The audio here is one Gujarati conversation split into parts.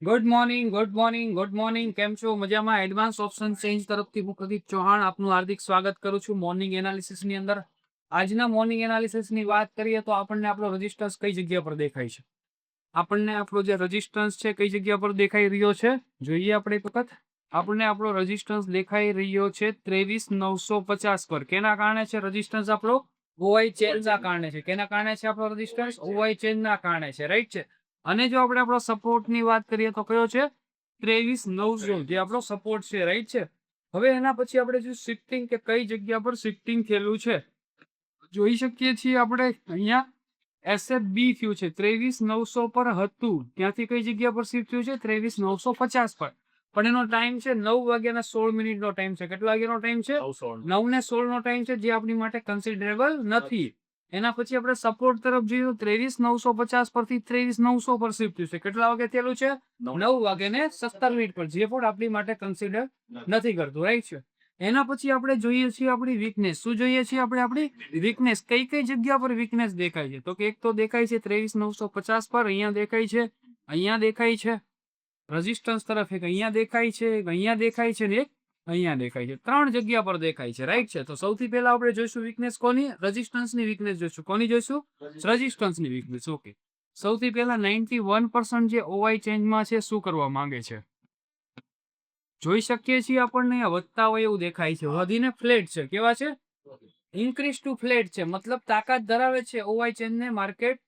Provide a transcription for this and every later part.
Good morning, good morning, good morning. કેમ છો? મજામાં? એડવાન્સ ઓપ્શન ચેન્જ તરફથી હું પ્રદીપ ચૌહાણ આપનું હાર્દિક સ્વાગત કરું છું મોર્નિંગ એનાલિસિસની અંદર. આજના મોર્નિંગ એનાલિસિસની વાત કરીએ તો આપણને આપણો રેઝિસ્ટન્સ કઈ જગ્યા પર દેખાય છે? આપણને આપણો જે રેઝિસ્ટન્સ છે કઈ જગ્યા પર દેખાઈ રહ્યો છે? જોઈએ આપણે એક વખત. આપણને આપણો રેઝિસ્ટન્સ દેખાઈ રહ્યો છે 23,950 પર. કેના કારણે છે રેઝિસ્ટન્સ આપણો? ઓઆઈ ચેનના કારણે છે. કેના કારણે છે આપણો રેઝિસ્ટન્સ? ઓઆઈ ચેનના કારણે છે, રાઈટ છે. અને જો આપણે આપણો સપોર્ટની વાત કરીએ તો કયો છે? 23,900 જે આપણો સપોર્ટ છે, રાઈટ છે. હવે એના પછી આપણે જો શિફ્ટિંગ કે કઈ જગ્યા પર શિફ્ટિંગ થયેલું છે જોઈ શકીએ છીએ આપણે અહીંયા એસએફબી થયું છે 23,900 પર હતું, ત્યાંથી કઈ જગ્યા પર શિફ્ટ થયું છે? 23,950 પર. પણ એનો ટાઈમ છે 9:16 નો ટાઈમ છે. કેટલા વાગ્યાનો ટાઈમ છે? 9:16 નો ટાઈમ છે, જે આપણી માટે કન્સિડરેબલ નથી. એના પછી આપણે સપોર્ટ તરફ જોઈએ 23,950 પરથી 23,900 પર શિફ્ટ થયું છે. કેટલા વાગે થયેલું છે? 9:17 પર, જે પણ આપણી માટે કન્સિડર નથી કરતું, રાઈટ છે. એના પછી આપણે જોઈએ છીએ આપણી વીકનેસ. શું જોઈએ છીએ આપણે? આપણી વીકનેસ. કઈ કઈ જગ્યા પર વીકનેસ દેખાય છે? તો કે એક તો દેખાય છે 23,950 પર, અહીંયા દેખાય છે, અહીંયા દેખાય છે, રેઝિસ્ટન્સ તરફ એક અહીંયા દેખાય છે, એક અહીંયા દેખાય છે ને એક અહીંયા દેખાય છે. 3 જગ્યા પર દેખાય છે, રાઈટ છે. તો સૌથી પહેલા આપણે જોઈશું વીકનેસ કોની? રેઝિસ્ટન્સની વીકનેસ જોઈશું. કોની જોઈશું? રેઝિસ્ટન્સની વીકનેસ. ઓકે. સૌથી પહેલા 91% જે ઓવાઈ ચેન્જમાં છે શું કરવા માંગે છે? જોઈ શકીએ છીએ આપણને અહીંયા વધતા હોય એવું દેખાય છે. વધીને ફ્લેટ છે. કેવા છે? ઇન્ક્રીઝ ટુ ફ્લેટ છે. મતલબ તાકાત ધરાવે છે ઓવાઈ ચેનને માર્કેટ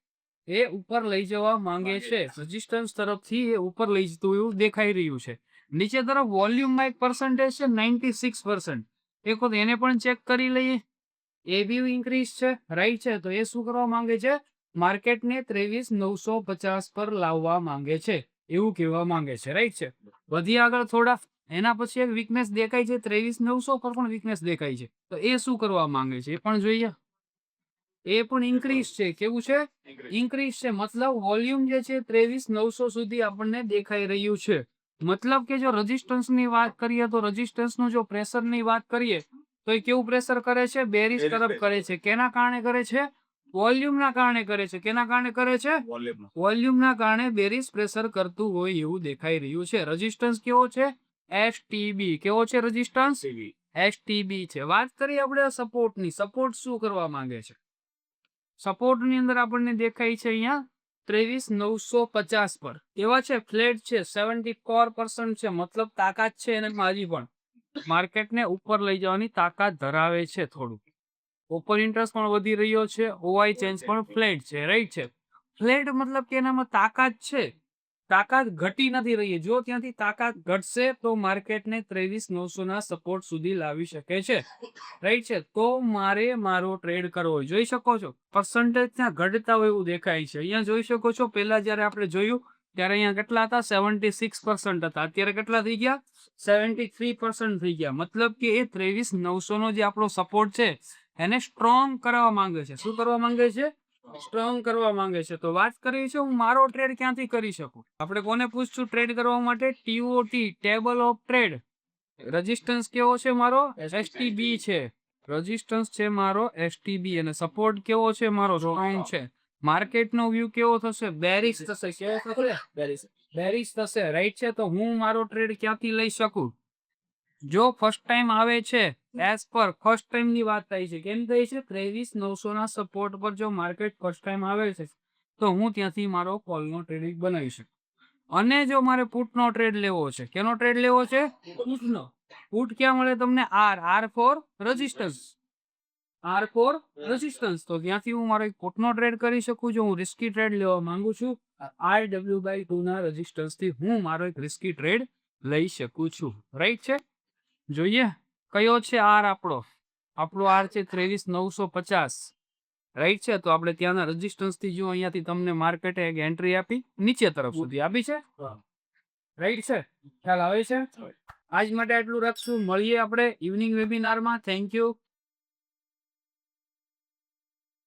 એ ઉપર લઈ જવા માંગે છે. રેઝિસ્ટન્સ તરફથી એ ઉપર લઈ જતું એવું દેખાઈ રહ્યું છે. નીચે તરફ વોલ્યુમમાં એક પર્સન્ટેજ છે 96%. એક વખત એને પણ ચેક કરી લઈએ. એ બી ઇન્ક્રીઝ છે, રાઈટ છે. તો એ શું કરવા માંગે છે? માર્કેટને 23,950 પર લાવવા માંગે છે, એવું કહેવા માંગે છે, રાઈટ છે. વધી આગળ થોડા. એના પછી એક વીકનેસ દેખાય છે 23,900 પર પણ વીકનેસ દેખાય છે. તો એ શું કરવા માંગે છે એ પણ જોઈએ. એ પણ ઇન્ક્રીઝ છે. કેવું છે? ઇન્ક્રીઝ છે. મતલબ વોલ્યુમ જે છે 23,900 સુધી આપણને દેખાઈ રહ્યું છે. મતલબ કે જો રેઝિસ્ટન્સની વાત કરીએ તો રેઝિસ્ટન્સનું જો પ્રેશરની વાત કરીએ તો એ કેવું પ્રેશર કરે છે? બેરિશ તરફ કરે છે. કેના કારણે કરે છે? વોલ્યુમના કારણે કરે છે. કેના કારણે કરે છે? વોલ્યુમના કારણે બેરિશ પ્રેશર કરતું હોય એવું દેખાઈ રહ્યું છે. રેઝિસ્ટન્સ કેવો છે? એસટીબી. કેવો છે રેઝિસ્ટન્સ? એસટીબી છે. વાત કરીએ આપણે સપોર્ટની. સપોર્ટ શું કરવા માંગે છે? સપોર્ટની અંદર આપણને દેખાય છે અહીંયા 23,950 પર. કેવા છે? ફ્લેટ છે. 74% છે. મતલબ તાકાત છે એને હજી પણ માર્કેટને ઉપર લઈ જવાની તાકાત ધરાવે છે. થોડું ઓપન ઇન્ટરેસ્ટ પણ વધી રહ્યો છે. ઓઆઈ ચેન્જ પણ ફ્લેટ છે, રાઈટ છે. ફ્લેટ મતલબ કે એનામાં તાકાત છે, તાકાત ઘટી નથી રહી. જો ત્યાંથી તાકાત ઘટશે તો માર્કેટને 23,900 ના સપોર્ટ સુધી લાવી શકે છે, રાઈટ છે. તો મારે મારો ટ્રેડ કરવો હોય. જોઈ શકો છો પર્સન્ટેજ ત્યાં ઘટતા હોય એવું દેખાય છે. અહીંયા જોઈ શકો છો પહેલા જયારે આપણે જોયું ત્યારે અહીંયા કેટલા હતા? 76% હતા. અત્યારે કેટલા થઈ ગયા? 73% થઈ ગયા. મતલબ કે એ 23,900 નો જે આપણો સપોર્ટ છે એને સ્ટ્રોંગ કરવા માંગે છે. શું કરવા માંગે છે? સ્ટ્રોંગ કરવા માંગે છે. તો વાત કરી છે હું મારો ટ્રેડ ક્યાંથી કરી શકું? આપણે કોને પૂછશું ટ્રેડ કરવા માટે? ટીઓટી, ટેબલ ઓફ ટ્રેડ. રેઝિસ્ટન્સ કેવો છે મારો? એસટીબી છે. રેઝિસ્ટન્સ છે મારો એસટીબી અને સપોર્ટ કેવો છે મારો? સ્ટ્રોંગ છે. માર્કેટનો વ્યૂ કેવો થશે? બેરિશ થશે. કેવો થશે? બેરિશ થશે, રાઈટ છે. તો હું મારો ટ્રેડ ક્યાંથી લઈ શકું? જો ફર્સ્ટ ટાઈમ આવે છે એઝ પર ફર્સ્ટ ટાઈમ ની વાત થાય છે. કેમ થઈ છે? 23,900 ના સપોર્ટ પર જો માર્કેટ ફર્સ્ટ ટાઈમ આવે છે તો હું ત્યાંથી મારો કોલનો ટ્રેડિંગ બનાવી શકું. અને જો મારે પુટનો ટ્રેડ લેવો છે, કેનો ટ્રેડ લેવો છે? પુટનો. પુટ ક્યાં મળે તમને? R for resistance. R for resistance. તો ત્યાંથી હું મારો પુટનો ટ્રેડ કરી શકું. જો હું રિસ્કી ટ્રેડ લેવા માંગુ છું RW/2 ના રેઝિસ્ટન્સ થી હું મારો એક રિસ્કી ટ્રેડ લઈ શકું છું, રાઈટ છે. જોઈએ કયો છે આર આપણો? આપણો આર છે 23,950, રાઈટ છે. તો આપણે ત્યાંના રેઝિસ્ટન્સ થી જો અહીંયાથી તમને માર્કેટે એક એન્ટ્રી આપી નીચે તરફ સુધી આપી છે, રાઈટ છે. ખ્યાલ આવે છે? આજ માટે આટલું રાખશું. મળીએ આપણે ઇવનિંગ વેબિનારમાં. Thank you.